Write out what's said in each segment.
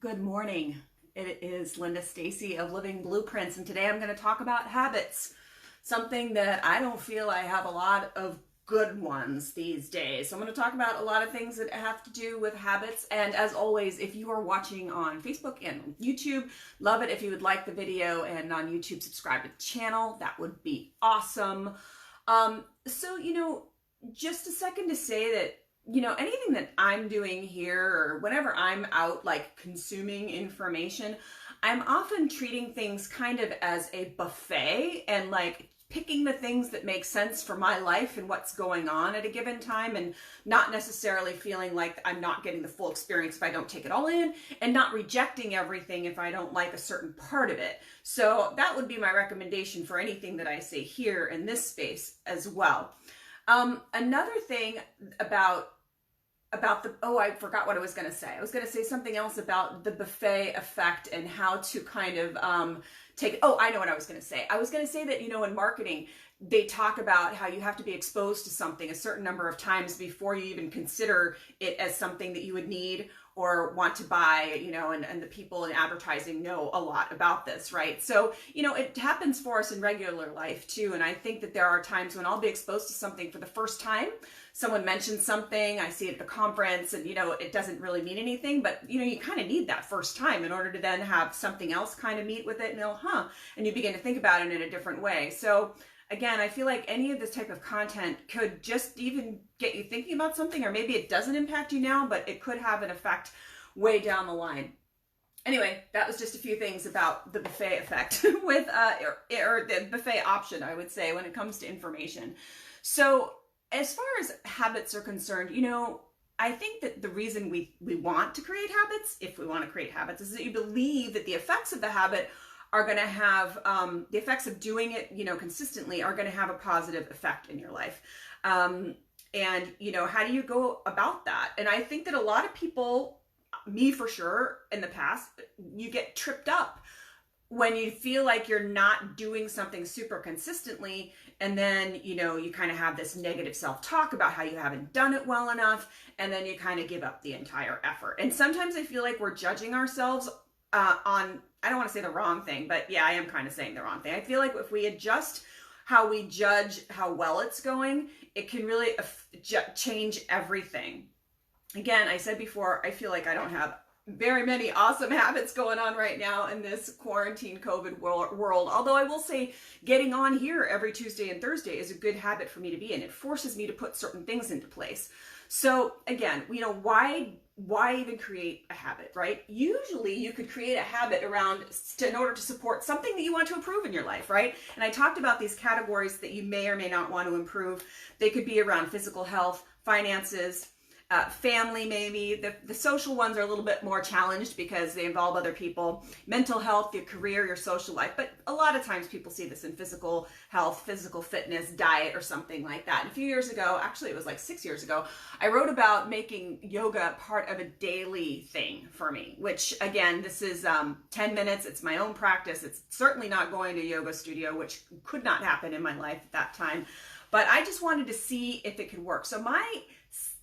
Good morning. It is Linda Stacy of Living Blueprints, and today I'm going to talk about habits, something that I don't feel I have a lot of good ones these days. So I'm going to talk about a lot of things that have to do with habits. And as always, if you are watching on Facebook and YouTube, love it if you would like the video, and on YouTube, subscribe to the channel. That would be awesome. Just a second to say that anything that I'm doing here or whenever I'm out like consuming information, I'm often treating things kind of as a buffet and like picking the things that make sense for my life and what's going on at a given time, and not necessarily feeling like I'm not getting the full experience if I don't take it all in, and not rejecting everything if I don't like a certain part of it. So that would be my recommendation for anything that I say here in this space as well. Another thing about I forgot what I was going to say. I was going to say something else about the buffet effect and how to kind of I know what I was going to say. I was going to say that, in marketing, they talk about how you have to be exposed to something a certain number of times before you even consider it as something that you would need or want to buy, and the people in advertising know a lot about this, right? So, it happens for us in regular life too. And I think that there are times when I'll be exposed to something for the first time. Someone mentions something, I see it at the conference, and, it doesn't really mean anything, but, you kind of need that first time in order to then have something else kind of meet with it and and you begin to think about it in a different way. So again, I feel like any of this type of content could just even get you thinking about something, or maybe it doesn't impact you now, but it could have an effect way down the line. Anyway, that was just a few things about the buffet effect with, or the buffet option, I would say, when it comes to information. So as far as habits are concerned, I think that the reason we want to create habits, if we want to create habits, is that you believe that the effects of the habit are going to have, the effects of doing it, consistently are going to have a positive effect in your life. And, how do you go about that? And I think that a lot of people, me for sure, in the past, you get tripped up when you feel like you're not doing something super consistently, and then, you kind of have this negative self-talk about how you haven't done it well enough, and then you kind of give up the entire effort. And sometimes I feel like we're judging ourselves on, I don't want to say the wrong thing, but yeah, I am kind of saying the wrong thing. I feel like if we adjust how we judge how well it's going, it can really change everything. Again, I said before, I feel like I don't have very many awesome habits going on right now in this quarantine COVID world. Although I will say getting on here every Tuesday and Thursday is a good habit for me to be in. It forces me to put certain things into place. So again, why even create a habit, right? Usually you could create a habit in order to support something that you want to improve in your life, right? And I talked about these categories that you may or may not want to improve. They could be around physical health, finances, family, maybe. The social ones are a little bit more challenged because they involve other people. Mental health, your career, your social life. But a lot of times people see this in physical health, physical fitness, diet, or something like that. And a few years ago, actually it was like 6 years ago, I wrote about making yoga part of a daily thing for me, which again, this is 10 minutes. It's my own practice. It's certainly not going to a yoga studio, which could not happen in my life at that time. But I just wanted to see if it could work. So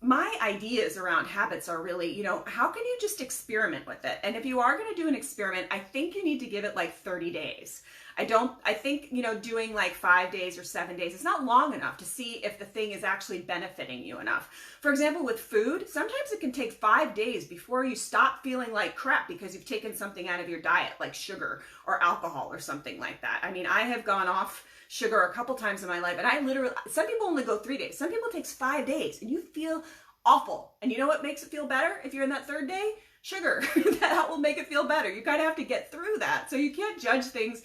my ideas around habits are really, how can you just experiment with it? And if you are going to do an experiment, I think you need to give it like 30 days. I think, doing like 5 days or 7 days, it's not long enough to see if the thing is actually benefiting you enough. For example, with food, sometimes it can take 5 days before you stop feeling like crap because you've taken something out of your diet, like sugar or alcohol or something like that. I mean, I have gone off sugar a couple times in my life, and some people only go 3 days. Some people it takes 5 days, and you feel awful. And you know what makes it feel better if you're in that third day? Sugar. That will make it feel better. You kind of have to get through that. So you can't judge things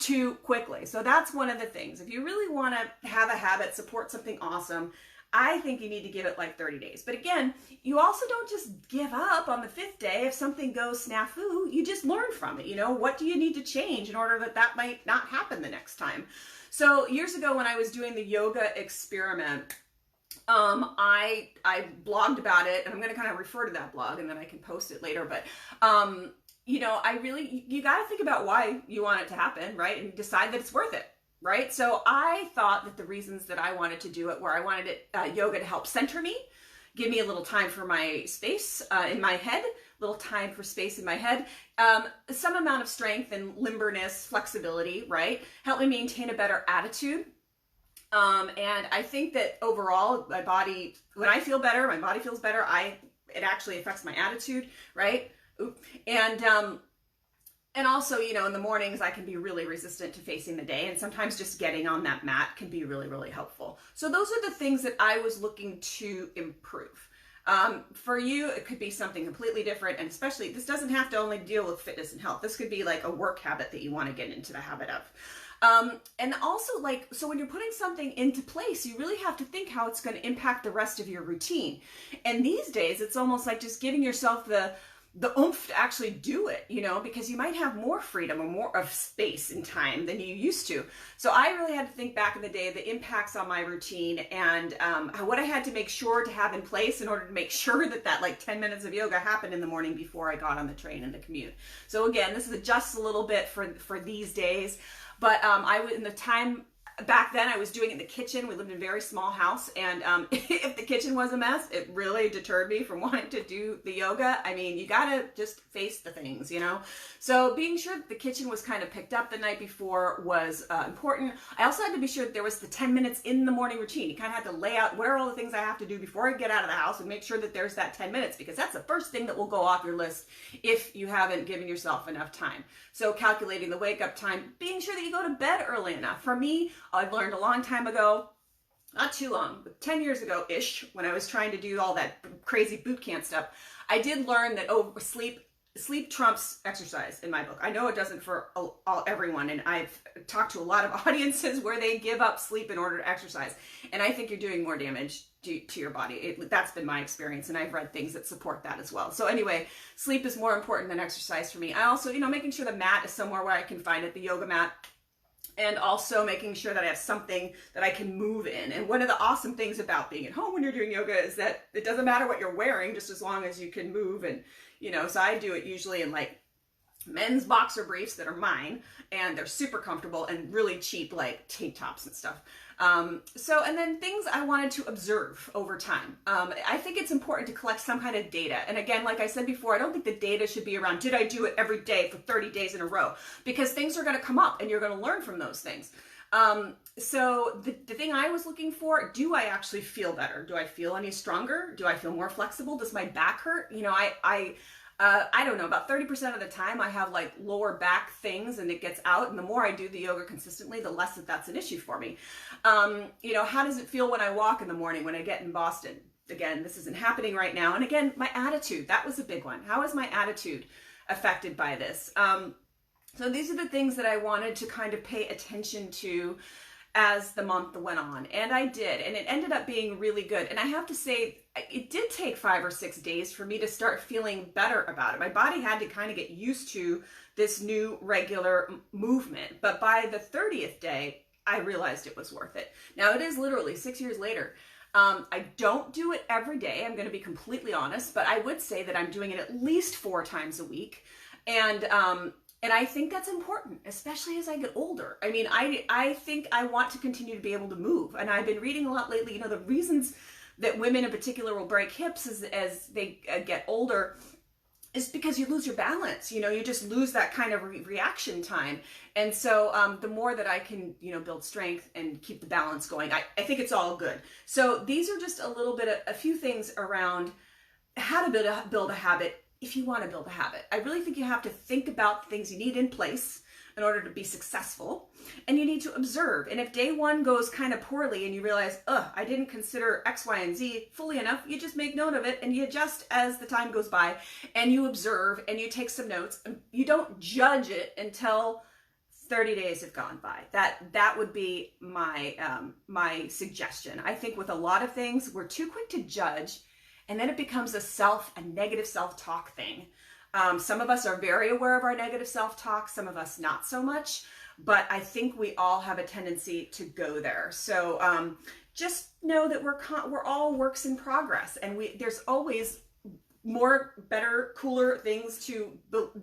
too quickly. So that's one of the things. If you really want to have a habit, support something awesome, I think you need to give it like 30 days. But again, you also don't just give up on the 5th day. If something goes snafu, you just learn from it. What do you need to change in order that might not happen the next time? So years ago when I was doing the yoga experiment, I blogged about it, and I'm going to kind of refer to that blog and then I can post it later. But, you got to think about why you want it to happen, right? And decide that it's worth it, right? So I thought that the reasons that I wanted to do it were I wanted yoga to help center me, give me a little time for my space in my head, little time for space in my head. Some amount of strength and limberness, flexibility, right? Help me maintain a better attitude. And I think that overall, my body, when I feel better, my body feels better. It actually affects my attitude, right? And also, you know, in the mornings, I can be really resistant to facing the day. And sometimes just getting on that mat can be really, really helpful. So those are the things that I was looking to improve. For you, it could be something completely different. And especially, this doesn't have to only deal with fitness and health. This could be like a work habit that you want to get into the habit of. And also, like, so when you're putting something into place, you really have to think how it's going to impact the rest of your routine. And these days, it's almost like just giving yourself the oomph to actually do it, you know, because you might have more freedom or more of space and time than you used to. So I really had to think back in the day, the impacts on my routine and what I had to make sure to have in place in order to make sure that like 10 minutes of yoga happened in the morning before I got on the train and the commute. So again, this is just a little bit for these days. But in the time back then, I was doing it in the kitchen. We lived in a very small house, and if the kitchen was a mess, it really deterred me from wanting to do the yoga. I mean, you gotta just face the things, you know? So being sure that the kitchen was kind of picked up the night before was important. I also had to be sure that there was the 10 minutes in the morning routine. You kind of had to lay out what are all the things I have to do before I get out of the house and make sure that there's that 10 minutes, because that's the first thing that will go off your list if you haven't given yourself enough time. So calculating the wake up time, being sure that you go to bed early enough. For me, I've learned a long time ago, not too long, but 10 years ago-ish, when I was trying to do all that crazy boot camp stuff, I did learn that sleep trumps exercise in my book. I know it doesn't for everyone, and I've talked to a lot of audiences where they give up sleep in order to exercise, and I think you're doing more damage to your body. That's been my experience, and I've read things that support that as well. So anyway, sleep is more important than exercise for me. I also, you know, making sure the mat is somewhere where I can find it, the yoga mat, and also making sure that I have something that I can move in. And one of the awesome things about being at home when you're doing yoga is that it doesn't matter what you're wearing, just as long as you can move. And, you know, so I do it usually in like men's boxer briefs that are mine, and they're super comfortable and really cheap, like tank tops and stuff. And then things I wanted to observe over time. I think it's important to collect some kind of data. And again, like I said before, I don't think the data should be around, did I do it every day for 30 days in a row? Because things are going to come up and you're going to learn from those things. So the thing I was looking for, do I actually feel better? Do I feel any stronger? Do I feel more flexible? Does my back hurt? You know, I don't know, about 30% of the time I have like lower back things and it gets out. And the more I do the yoga consistently, the less that's an issue for me. You know, how does it feel when I walk in the morning, when I get in Boston? Again, this isn't happening right now. And again, my attitude, that was a big one. How is my attitude affected by this? So these are the things that I wanted to kind of pay attention to as the month went on. And I did, and it ended up being really good. And I have to say, it did take 5 or 6 days for me to start feeling better about it. My body had to kind of get used to this new regular movement. But by the 30th day, I realized it was worth it. Now it is literally 6 years later. I don't do it every day, I'm going to be completely honest, but I would say that I'm doing it at least 4 times a week. And I think that's important, especially as I get older. I mean, I think I want to continue to be able to move. And I've been reading a lot lately, you know, the reasons that women in particular will break hips as they get older is because you lose your balance. You know, you just lose that kind of reaction time. And so the more that I can, you know, build strength and keep the balance going, I think it's all good. So these are just a few things around how to build a habit. If you want to build a habit, I really think you have to think about the things you need in place in order to be successful, and you need to observe. And if day one goes kind of poorly and you realize, I didn't consider X, Y, and Z fully enough, you just make note of it and you adjust as the time goes by, and you observe and you take some notes. And you don't judge it until 30 days have gone by. That would be my my suggestion. I think with a lot of things, we're too quick to judge, and then it becomes a negative self-talk thing. Some of us are very aware of our negative self-talk, some of us not so much, but I think we all have a tendency to go there. So just know that we're all works in progress, and there's always more, better, cooler things to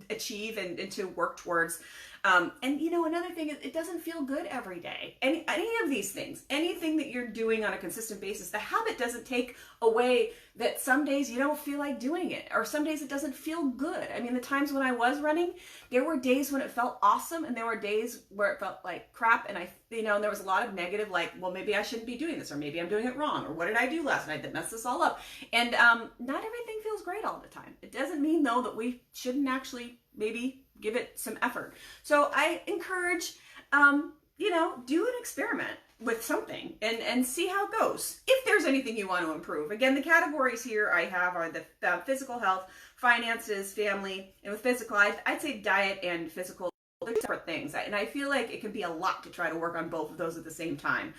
achieve and to work towards. And you know, another thing is it doesn't feel good every day. Any of these things, anything that you're doing on a consistent basis, the habit doesn't take away that some days you don't feel like doing it, or some days it doesn't feel good. I mean, the times when I was running, there were days when it felt awesome, and there were days where it felt like crap. And and there was a lot of negative, like, well, maybe I shouldn't be doing this, or maybe I'm doing it wrong, or what did I do last night that messed this all up? And not everything feels great all the time. It doesn't mean though that we shouldn't actually maybe give it some effort. So I encourage, do an experiment with something and see how it goes. If there's anything you want to improve. Again, the categories here I have are the physical health, finances, family, and with physical, I'd say diet and physical. They're separate things, and I feel like it can be a lot to try to work on both of those at the same time.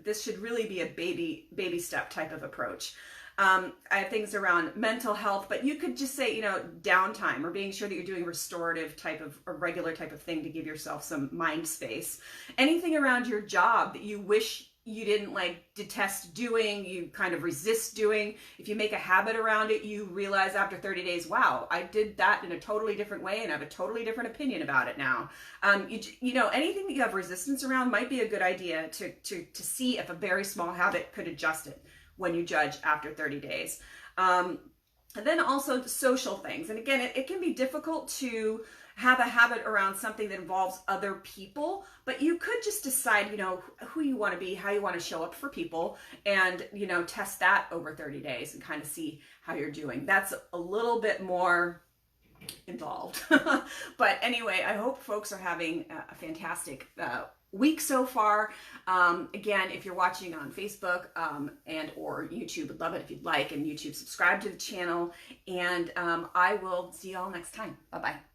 This should really be a baby step type of approach. I have things around mental health, but you could just say, downtime, or being sure that you're doing restorative type of, or regular type of thing to give yourself some mind space. Anything around your job that you wish you didn't detest doing, you kind of resist doing. If you make a habit around it, you realize after 30 days, wow, I did that in a totally different way and I have a totally different opinion about it now. Anything that you have resistance around might be a good idea to see if a very small habit could adjust it when you judge after 30 days. And then also social things. And again, it can be difficult to have a habit around something that involves other people, but you could just decide, who you want to be, how you want to show up for people, and, test that over 30 days and kind of see how you're doing. That's a little bit more involved. But anyway, I hope folks are having a fantastic week so far. Again, if you're watching on Facebook and or YouTube, would love it if you'd like, and YouTube, subscribe to the channel, and I will see you all next time. Bye-bye.